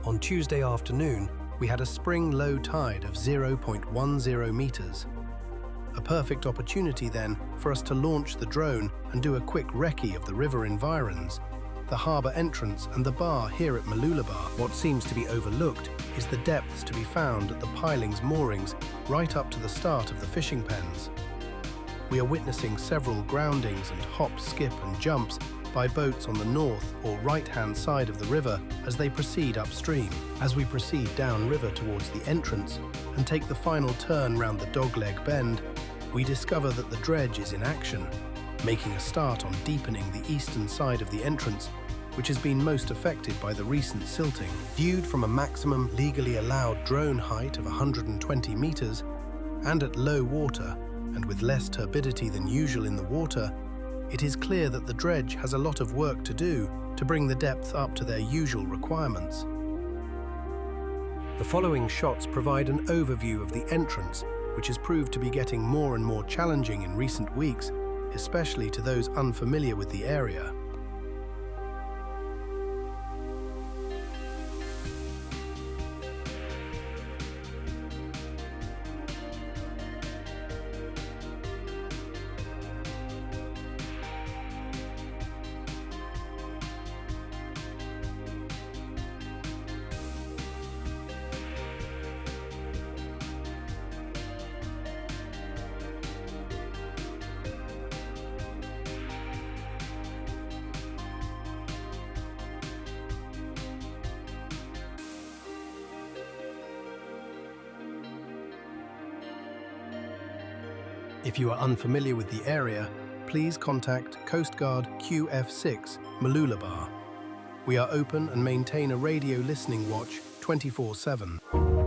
On Tuesday afternoon, we had a spring low tide of 0.10 meters. A perfect opportunity then for us to launch the drone and do a quick recce of the river environs, the harbour entrance and the bar here at Mooloolaba. What seems to be overlooked is the depths to be found at the piling's moorings right up to the start of the fishing pens. We are witnessing several groundings and hops, skip and jumps by boats on the north or right-hand side of the river as they proceed upstream. As we proceed downriver towards the entrance and take the final turn round the dogleg bend, we discover that the dredge is in action, making a start on deepening the eastern side of the entrance, which has been most affected by the recent silting. Viewed from a maximum legally allowed drone height of 120 meters and at low water and with less turbidity than usual in the water, it is clear that the dredge has a lot of work to do to bring the depth up to their usual requirements. The following shots provide an overview of the entrance, which has proved to be getting more and more challenging in recent weeks, especially to those unfamiliar with the area. If you are unfamiliar with the area, please contact Coast Guard QF6 Mooloolaba. We are open and maintain a radio listening watch 24/7.